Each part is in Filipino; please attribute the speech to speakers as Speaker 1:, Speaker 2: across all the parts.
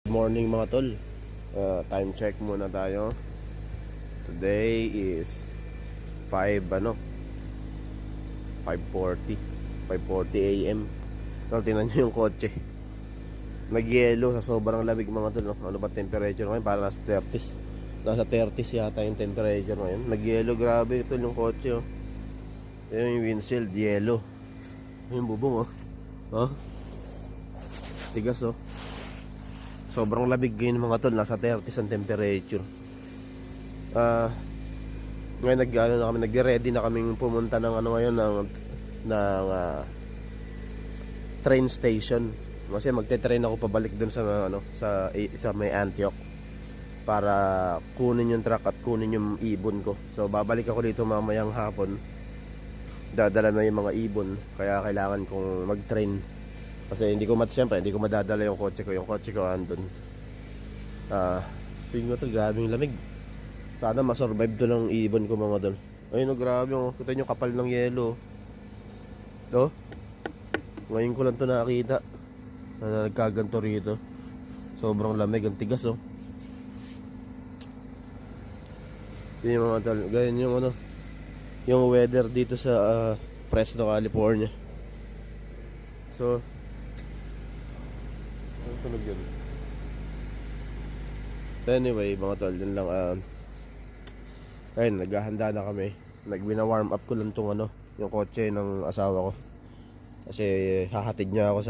Speaker 1: Morning mga tol. Time check muna tayo. Today is 5:40 AM. Tol, tingnan nyo yung kotse. Nag-yelo sa sobrang lamig mga tol, no? Ano ba temperature ngayon? Para nasa 30s. Nasa 30s yata yung temperature ngayon. Nag-yelo, grabe tol yung kotse, oh. Yung windshield, yelo. Yung bubong, oh. Oh, tigas, oh. Sobrang lamig ngayon mga tol, nasa 30s ang temperature. Ngayon nagre-ready na kaming pumunta ng ngayon ng train station. Kasi magte-train ako pabalik dun sa may Antioch para kunin yung truck at kunin yung ibon ko. So babalik ako dito mamayang hapon. Dadala na yung mga ibon, kaya kailangan kong mag-train. Kasi siyempre hindi ko madadala yung kotse ko. Yung kotse ko andun. Speaking of, grabe yung lamig. Sana masurvive to ng ibon ko mga dol. Ayun, grabe yung kita nyo kapal ng yelo. No? Ngayon ko lang to nakita na nagkaganto rito. Sobrang lamig, ang tigas, oh. Yun yung mga tol. Ganyan yung yung weather dito sa Fresno, California. So ano tunog yun? Anyway mga tol, yun lang. Ayun, naghahanda na kami. Warm up ko lang tong yung kotse ng asawa ko. Kasi hahatid niya ako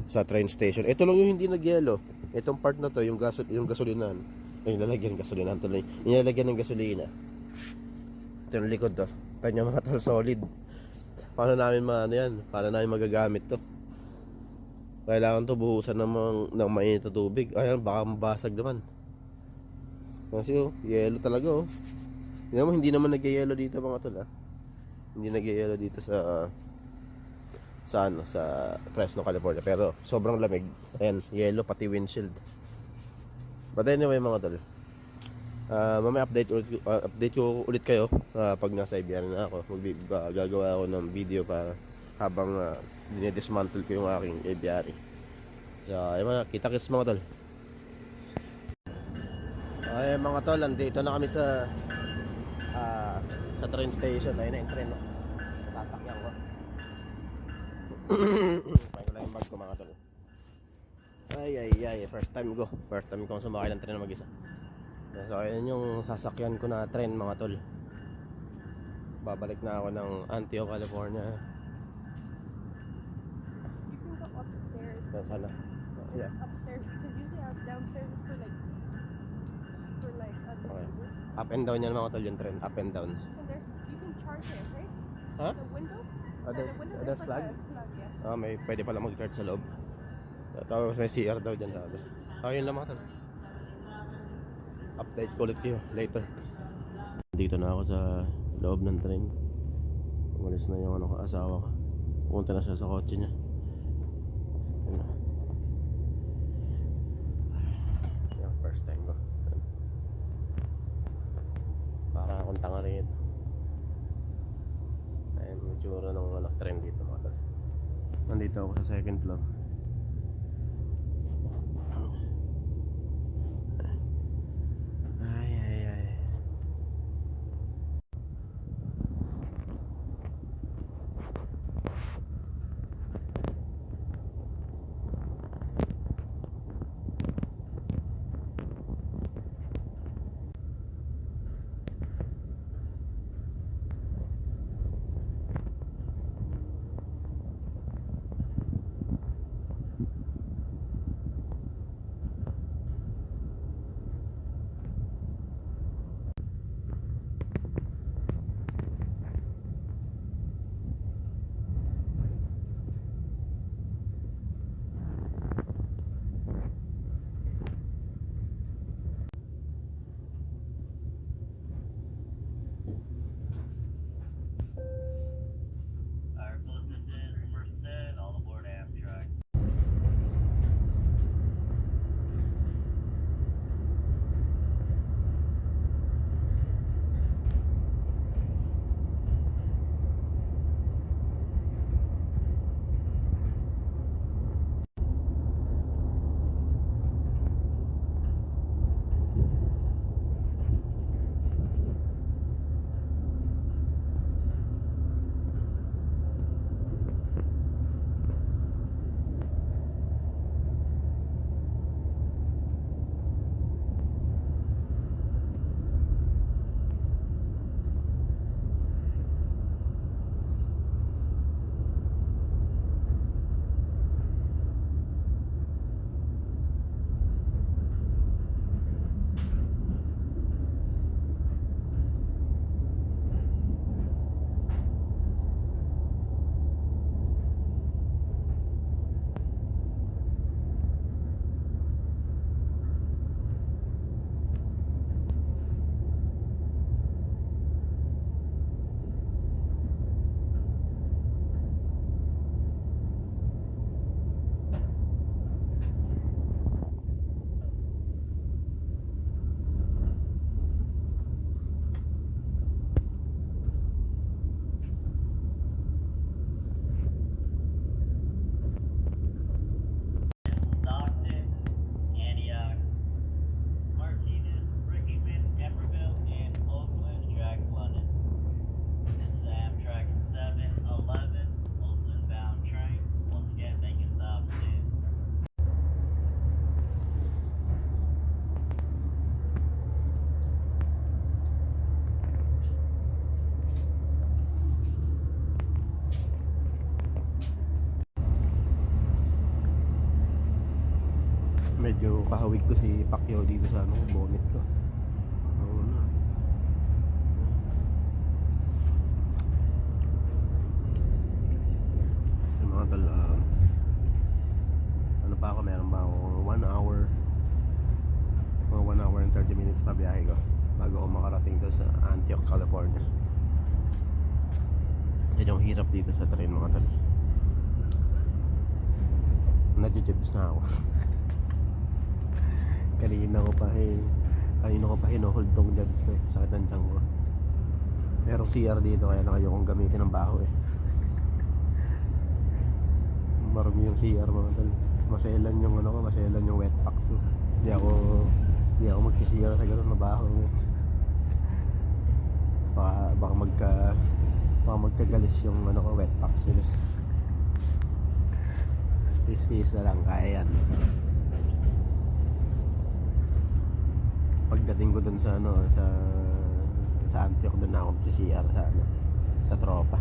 Speaker 1: sa train station. Ito lang yung hindi nagyelo. Itong part na to, yung gasolinahan. Yung lalagyan gasolinahan tuloy. Yung lalagyan ng gasolina. Ito yung likod to. Kanya mga tol, solid. Paano namin Paano namin magagamit to? Kailangan to buhusan ng mainit na tubig. Ayan, baka mabasag naman. Kasi yelo talaga, oh. Hindi naman nag-yelo dito mga tol, ah. Hindi nag-yelo dito sa Fresno, California. Pero sobrang lamig. Ayan, yelo pati windshield. But anyway mga tol, mamaya update ko ulit kayo pag nasa Ibiyanan na ako. Gagawa ako ng video para habang dinidismantle ko yung aking aviary. So ayun, kita-kits mga tol. Ay mga tol, andito na kami sa train station. Ayun na yung train, no? Sasakyan ko. Pay ko lang yung bag ko mga tol. Ay, first time ko sumakay ng train na mag-isa. So ayun yung sasakyan ko na train mga tol. Babalik na ako ng Antioch, California.
Speaker 2: You can go upstairs.
Speaker 1: Sana. Yeah.
Speaker 2: Upstairs because usually downstairs is for like
Speaker 1: Okay. Up and down yan mga tol yung train. Up and down.
Speaker 2: And you can charge it, right?
Speaker 1: Huh?
Speaker 2: The window?
Speaker 1: There's
Speaker 2: like
Speaker 1: flag?
Speaker 2: a flag, yeah.
Speaker 1: May pwede pala mag-charge sa loob. Tapos may CR daw dyan sabi. Yun lang mga tol. Update ko ulit kayo later. Dito na ako sa loob ng train. Umalis na yung asawa ko. Pumunta na siya sa kotse niya. Yung first time ko. Para akong tanga rin. Ayun yung tsura ng train dito mga tol. Nandito ako sa second floor. medyo kahawig ko si Pacquiao dito sa ano, bonnet ko. Oo na. Yung mga tol, ano pa ako, meron ba ako 1 hour, mga 1 hour and 30 minutes pa biyahe ko bago ako makarating to sa Antioch, California. Yan yung hirap dito sa train, mga tol. Nadjijibs na ako. kanina ko pa hinuhold tong jabs ko eh. Sakit ng tiyan ko. Merong CR dito kaya lang ayokong gamitin ng baho eh. Marami yung CR, mga tol. Maselan yung ano ko, maselan yung wet packs ko. Hindi ako mag-CR sa ganun, mabaho. Baka magkagalis yung ano ko, wet packs ko. Tiis na lang, kaya yan. Pagdating ko dun sa ano, sa Antioch, dun na ako mag-CR sa ano, sa tropa.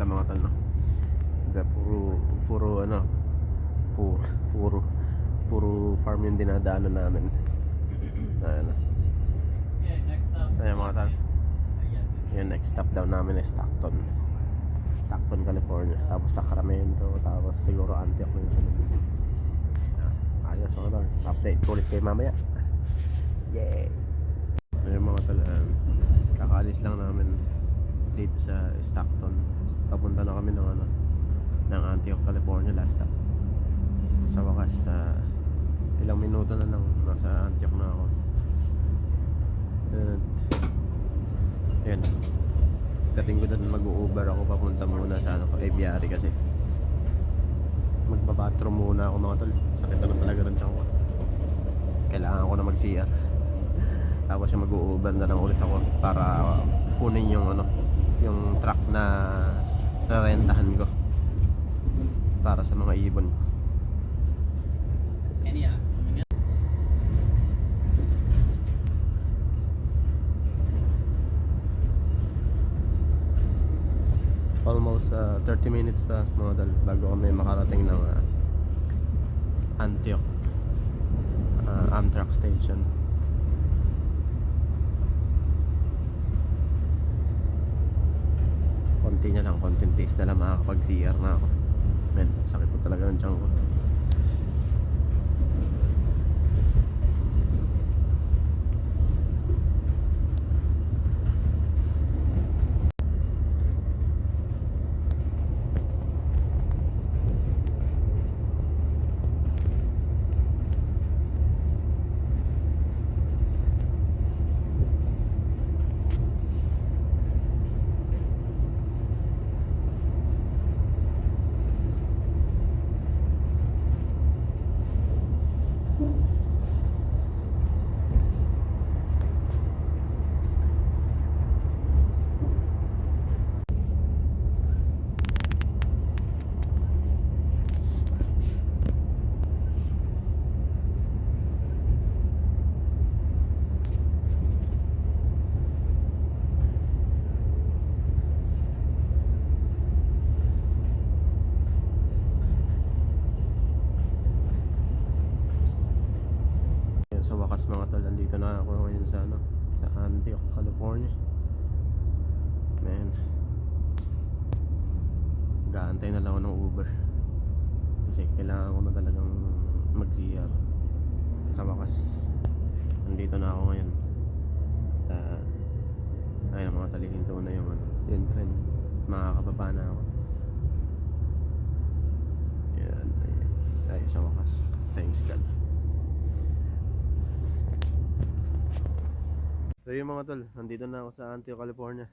Speaker 1: Mga tol, no? Puro ano, puro farm yung dinadaanan namin. Ano. Ayan mga tol. Yung next stop daw namin is Stockton, California. Tapos Sacramento, tapos siguro Antioch na yung sunod. Ayos mga tol. Update ulit kayo mamaya. Yay! Ayan mga tol, kakaalis lang namin dito sa Stockton. Papunta na kami ng Antioch, California last stop. Sa wakas, ilang minuto na lang nasa Antioch na ako. And yun, dating ko doon mag-u-Uber ako papunta muna sa Aviary kasi magbabathroom muna ako, mga tol. Sakit na talaga rin tiyan ko. Kailangan ko na mag-CR. Tapos yung mag-u-Uber na lang ulit ako para kunin yung yung truck na rentahan ko para sa mga ibon ko. Almost 30 minutes pa mga tol bago kami makarating ng Antioch Amtrak station. Konti na lang, konting tiis na lang makakapag-CR na ako. Men, sakit po talaga ng tiyan ko. Sa wakas mga tol, nandito na ako ngayon sa sa Antioch, California. Man, gaantay na lang ako ng Uber kasi kailangan ko na talagang mag-CR. Sa wakas, nandito na ako ngayon. Ayun mga talihinto na yung yung train. Makakababa na ako. Yan, ay sa wakas. Thanks God. So yung mga tol, nandito na ako sa Antioch, California.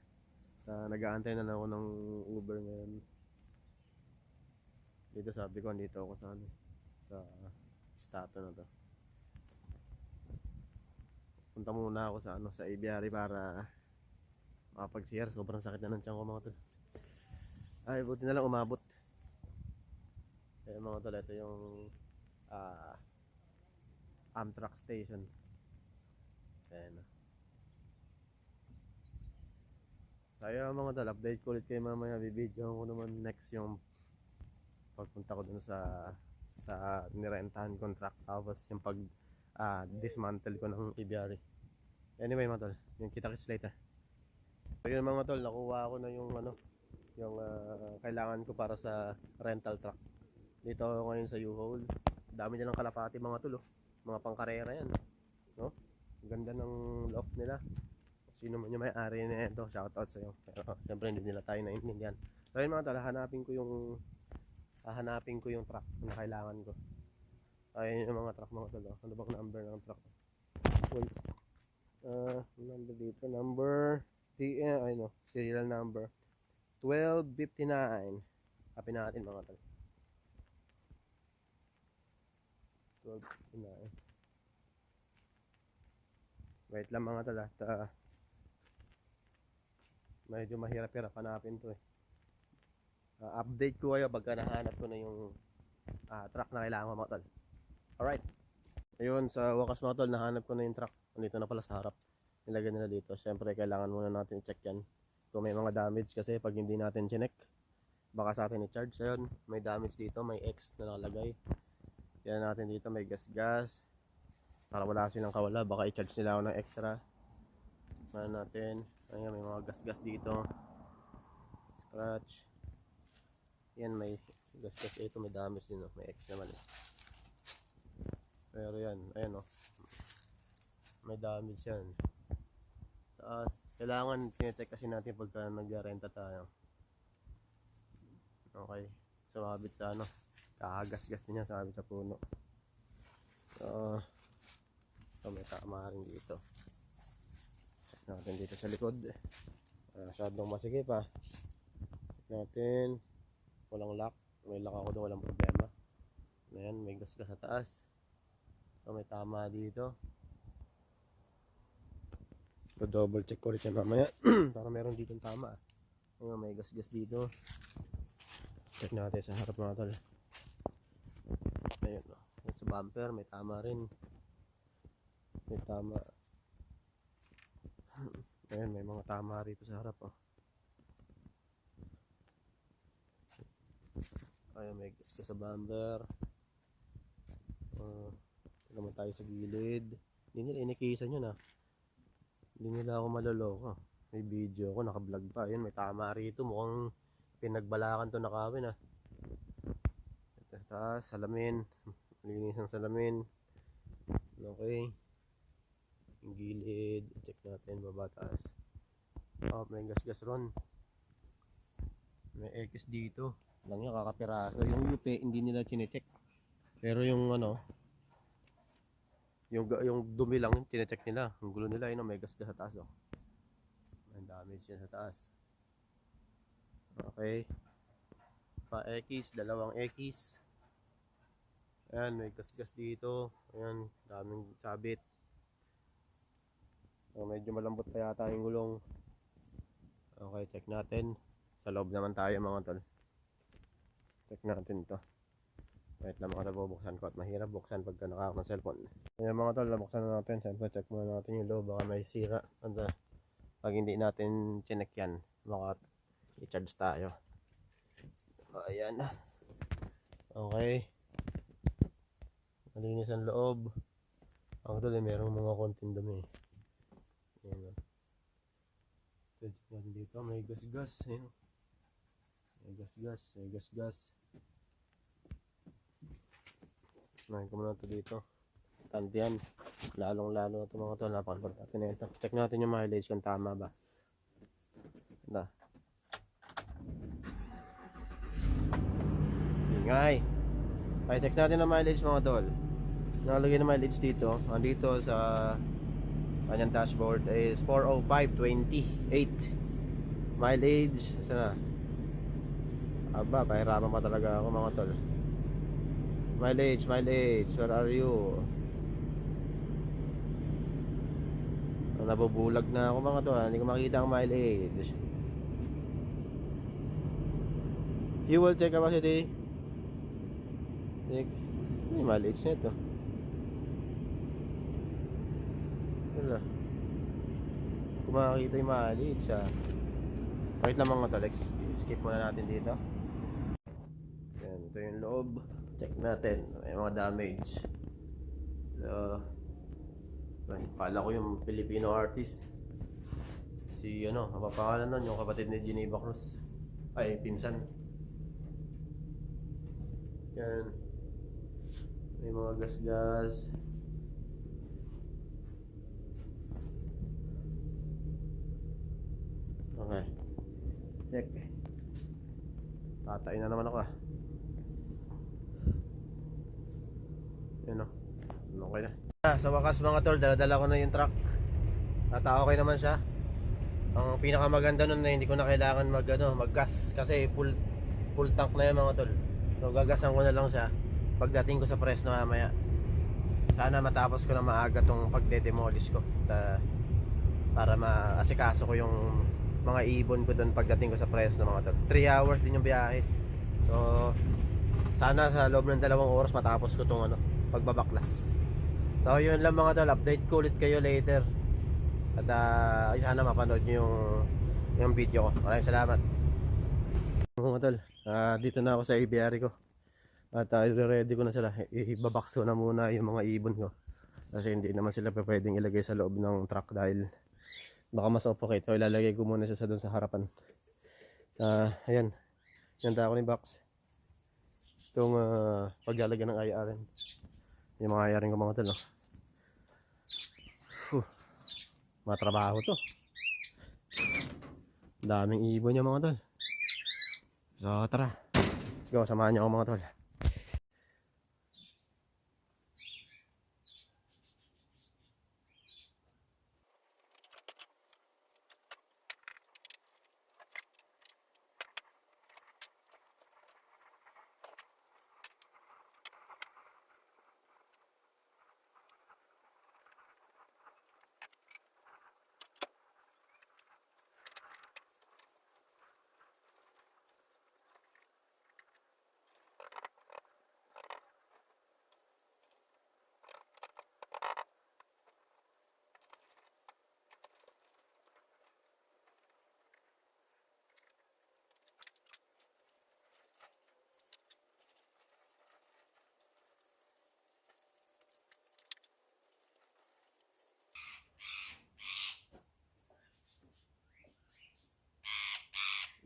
Speaker 1: Nag-aantay na lang ako ng Uber ngayon. Dito sabi ko, andito ako sa statue na to. Punta muna ako sa Aviary para makapag-CR. Sobrang sakit na ng tiyan ko mga tol. Ay, buti na lang umabot. Kaya mga tol, ito yung Amtrak station. Ayan. So ayun mga tol, update ko ulit kayo mamaya. Bibidyo ko naman next yung pagpunta ko dun sa nirentahan contract, tapos yung pag dismantle ko ng EBRE. Anyway mga tol, yung kita-kits later. So yun mga tol, nakuha ko na yung yung kailangan ko para sa rental truck. Dito ako ngayon sa U-Haul. Dami nilang kalapati mga tol, oh. Mga pangkarera yan, no? Ganda ng loft nila. Sino man yung may-ari na ito, shoutout sa iyo. Pero siyempre hindi nila tayo naiintindihan. So yun mga tol, hahanapin ko yung truck na kailangan ko. Ayun yung mga truck mga tol, oh. Ano bang number ng truck? Number dito, number serial number 1259. Kapin natin mga tol. 1259. Wait lang mga tol, at medyo mahirap-hirap hanapin to eh. Update ko kayo pagka nahanap ko na yung truck na kailangan ko mga tol. Alright. Ayun, sa wakas mga tol, nahanap ko na yung truck. Nandito na pala sa harap. Nilagay nila dito. Siyempre, kailangan muna natin i-check yan. Kung may mga damage kasi pag hindi natin chinek, baka sa atin i-charge. Ayun, may damage dito. May X na nakalagay. Kaya natin dito may gas-gas. Para wala silang kawala, baka i-charge nila ako ng extra. Ano natin. Ayan, may mga gas-gas dito. Scratch. Yan, may gas-gas. Ito may damage din. Oh. May X naman eh. Pero yan, ayan oh. May damage yan. Tapos, kailangan tine-check kasi natin pagka nag-renta tayo. Okay. Sumabit sa kakagas-gas din yan, sumabit sa puno. So may tama rin dito. Check natin dito sa likod. Masyadong masikip pa. Check natin. Walang lock. May lock ako doon, walang problema. Ayan, may gas-gas sa taas. So may tama dito. So double check ko rin yan mamaya. Para meron ditong tama. Ayan, may gas-gas dito. Check natin sa harap mga tol. Ayan o. Sa bumper may tama rin. May tama. Ayan, may mga tama rito sa harap oh. Ayan, may gas sa bumper. Naman tayo sa gilid. Hindi nila inikisan yun ah. Hindi nila ako maloloko. May video ako, naka-vlog pa. Ayun, may tama rito. Mukhang pinagbalakan to na kawin ah. Tapos, salamin. Linis ang salamin. Okay. Yung gilid. Check natin, baba taas. Oh, may gas-gas ron. May X dito. Lang yung kakapiraso. Yung UP, hindi nila chinecheck. Pero yung yung dumi lang, chinecheck nila. Ang gulo nila, yun, may gas-gas sa taas oh. May damage yan sa taas. Okay. Pa X, dalawang X. Ayan, may gas-gas dito. Ayan, daming sabit. So, medyo malambot pa yata yung gulong. Okay, check natin. Sa loob naman tayo mga tol. Check natin to. Wait lang mga tol, bubuksan ko at mahirap buksan pagka nakahawak ng cellphone. Ayan mga tol, nabuksan na natin. Siyempre, check muna natin yung loob. Baka may sira. And, pag hindi natin chinek yan, baka i-charge tayo. Ayan. Okay. Malinis ang loob. Ang tol, merong mga konting dumi. Ayan. Check natin dito. May gas-gas. Ayan. May gas-gas. May gas-gas. Nahin ko muna ito dito. Tantiyan. Lalong-lalo na ito mga tol. Napakimportante na ito. Check natin yung mileage kung tama ba. Ito. Ingay. Okay, check natin ang mileage mga tol. Nakalagay na mileage dito. Andito sa kanyang dashboard is 405.28 mileage. Sana aba, pahirapan pa talaga ako mga tol. Mileage, where are you? Nabubulag na ako mga tol. Hindi ko makita ang mileage. Fuel check capacity Ay, maliit siya ito. Wala. Kung makakita yung maliit siya. Pakit lang mga tol, skip muna natin dito. Yan, ito yung loob. Check natin, may mga damage. So, kala ko yung Filipino artist. Si ano, ang pangalan nun, yung kapatid ni Geneva Cruz. Ay, pinsan. Yan. May mga gas-gas. Okay. Check. Tatay na naman ako ah. Yan o. Okay na. Sa wakas mga tol, dala-dala ko na yung truck. At okay naman siya. Ang pinakamaganda nun na hindi ko na kailangan mag-gas. Kasi full tank na yan mga tol. So gagasan ko na lang siya pagdating ko sa Fresno mamaya. Sana matapos ko na maaga tong pagde-demolish ko. Para maasikaso ko yung mga ibon ko doon pagdating ko sa Fresno mga tol. 3 hours din yung biyahe. So sana sa loob ng 2 oras matapos ko tong pagbabaklas. So yun lang mga tol, update ko ulit kayo later. At sana mapanood nyo yung video ko. Maraming salamat mga tol. Dito na ako sa aviary ko. At ready ko na sila. Ibabox ko na muna yung mga ibon ko. Kasi hindi naman sila pwedeng ilagay sa loob ng truck dahil baka ma-suffocate. So ilalagay ko muna siya sa doon sa harapan. Ayan. Ganda ako ni box. Itong paglalagyan ng IRN. Yung mga IRN ko mga tol. Matrabaho to. Daming ibon niya mga tol. So tara. Let's go, samahan niyo ako mga tol.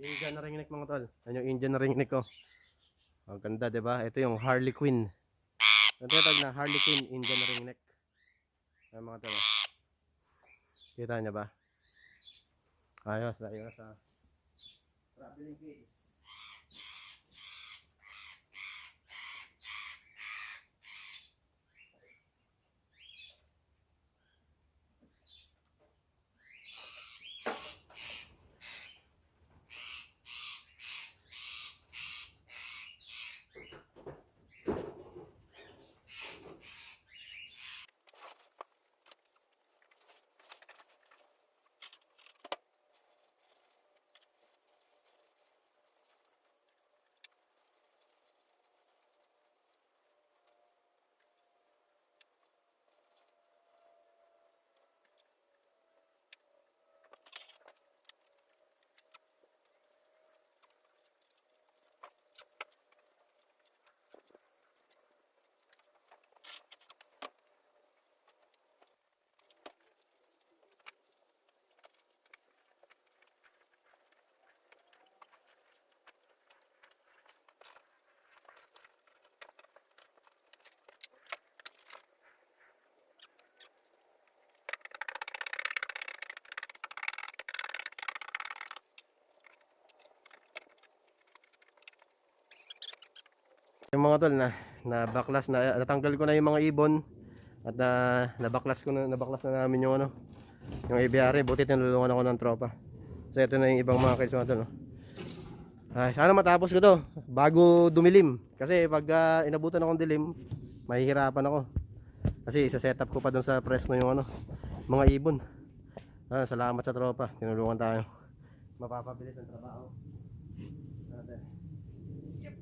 Speaker 1: Indian na ring neck mga tol. Yan yung Indian na ring neck ko. Ang ganda, 'di ba? Ito yung Harley Quinn. Ang tawag na Harley Quinn Indian na ring neck. Ayan mga tol. Kita niyo ba? Ayos, ayos sa traveling kit. Yung mga tol na baklas na natanggal ko na yung mga ibon at nabaklas na namin yung yung aviary. Buti tinulungan ako ng tropa. So ito na yung ibang mga kids mga tol. Ay, sana matapos ko to bago dumilim kasi pag inabutan akong dilim mahihirapan ako. Kasi isa-set up ko pa doon sa Fresno yung mga ibon. Salamat sa tropa, tinulungan tayo. Mapapabilis ang trabaho natin. Yep.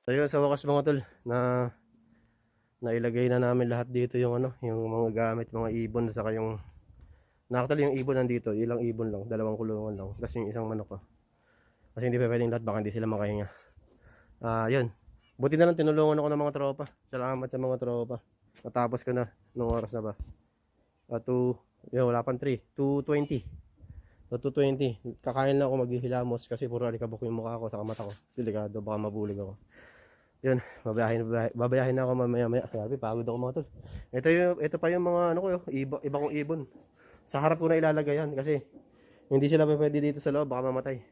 Speaker 1: So yun, sa wakas mga tol, na nailagay na namin lahat dito yung ano, yung mga gamit, mga ibon, saka yung nakatali yung ibon nandito, ilang ibon lang, dalawang kulungan lang, tapos yung isang manok ko. Kasi hindi pa pwedeng lahat, baka hindi sila makahinga. Yun. Buti na lang tinulungan ako ng mga tropa. Salamat sa mga tropa. Natapos ko na nung oras na ba. 2, yun, wala pang 3, 2:20. So 2:20, kakain na ako, maghihilamos kasi puro alikabok yung mukha ko sa mata ko. Delikado, baka mabulig ako. Yun, babayahin na ako mamaya-maya. Grabe, pagod ako mga tol. Ito pa yung mga ano ko, iba kong ibon. Sa harap ko na ilalagay yan kasi hindi sila pwede dito sa loob, baka mamatay.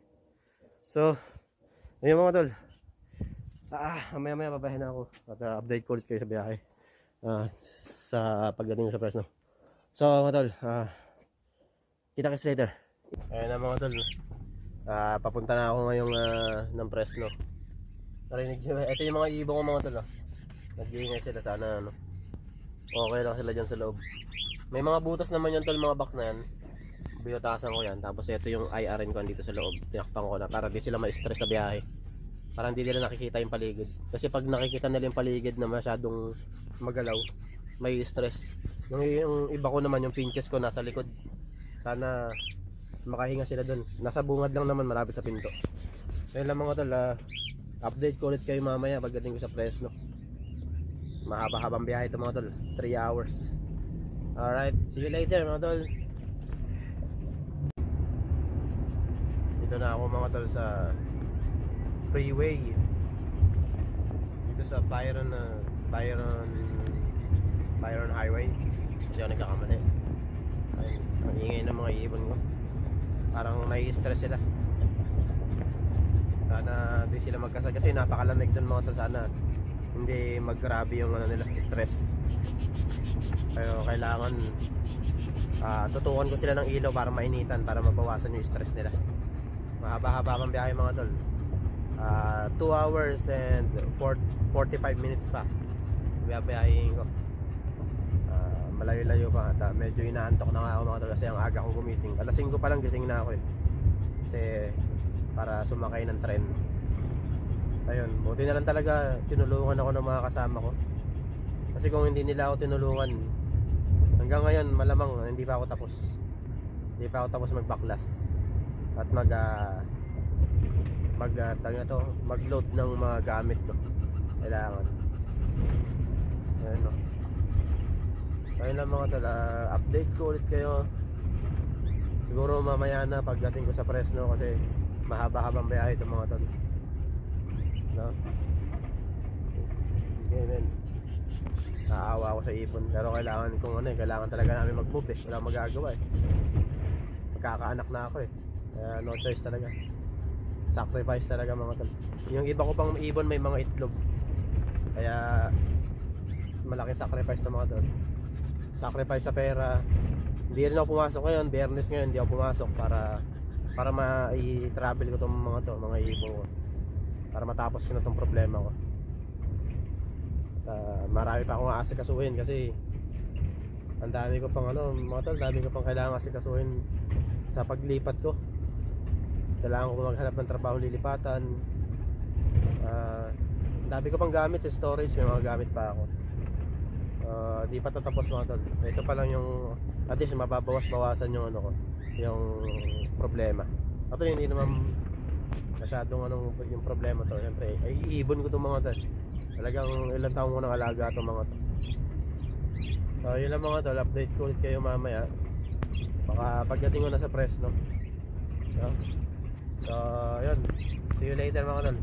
Speaker 1: So, ayun mga tol. Mamaya-maya babayahin na ako at update ko ulit kayo sa biyahe. Sa pagdating sa Fresno. So mga tol, kita-kits later. Ayun na mga tol. Papunta na ako ngayong ng Fresno. Narinig nyo, ito yung mga ibon ko mga tol. Nag-iingay sila, sana ano, okay lang sila dyan sa loob. May mga butas naman yan tol, mga box na yan. Binutasan ko yan. Tapos ito yung IRN ko dito sa loob. Tinakpan ko na para di sila ma-stress sa biyahe. Para hindi nila nakikita yung paligid. Kasi pag nakikita nila yung paligid na masyadong magalaw, may stress. Yung iba ko naman, yung pinches ko nasa likod. Sana makahinga sila dun. Nasa bungad lang naman, malapit sa pinto. Ayun lang mga tol, update ko ulit kayo mamaya pagdating ko sa Fresno. Mahaba-habang biyahe ito mga tol, 3 hours. Alright, see you later mga tol. Dito na ako mga tol sa freeway. Dito sa Byron Highway. Kasi ako nagkakamali. Ayun, ang ingay ng mga ibon ko. Parang nai-stress sila. Sana di sila magkasal kasi napakalamig doon mga tol. Sana hindi maggrabe yung ano nila, stress. Pero kailangan tutukan ko sila ng ilaw para mainitan, para mabawasan yung stress nila. Mahaba-haba ang biyahe mga tol. 2 hours and 45 minutes pa biyahehin ko. Malayo-layo pa at medyo inaantok na nga ako mga tol kasi ang aga kong gumising. Alas 5 pa lang gising na ako eh. Kasi para sumakay ng tren. Ayun, buti na lang talaga tinulungan ako ng mga kasama ko. Kasi kung hindi nila ako tinulungan, hanggang ngayon malamang hindi pa ako tapos. Hindi pa ako tapos magbaklas at mag-load ng mga gamit ko. Kailangan. Ayun no. Ayun lang mga tol, update ko ulit kayo. Siguro mamaya na pagdating ko sa Fresno kasi mahaba-habang biyahe ito mga tol. No? Okay, man. Naawa ako sa ibon pero kailangan kong kailangan talaga namin mag-move eh. Wala magagawa eh. Magkakaanak na ako eh. Kaya no choice talaga. Sacrifice talaga mga tol. Yung iba ko pang ibon may mga itlog. Kaya malaking sacrifice to mga tol. Sacrifice sa pera. Hindi rin ako pumasok ngayon, Biyernes ngayon hindi ako pumasok para ma-i-travel ko tong mga ibon ko. Para matapos ko na tong problema ko. Marami pa akong aasikasuhin kasi ang dami ko pang mga tol, dami ko pang kailangan asikasuhin sa paglipat ko. Kailangan ko maghanap ng trabaho lilipatan. Dami ko pang gamit sa storage, may mga gamit pa ako. Di pa tatapos mga tol. Ito pa lang yung at least mababawas-bawasan yung yung problema. At hindi naman masyadong yung problema to. Siyempre, ay iibon ko itong mga tol. Talagang ilang taong ko nang alaga itong mga to. So yun lang mga tol, update ko ulit kayo mamaya. Baka pagdating ko na sa Fresno. So yun, see you later mga tol.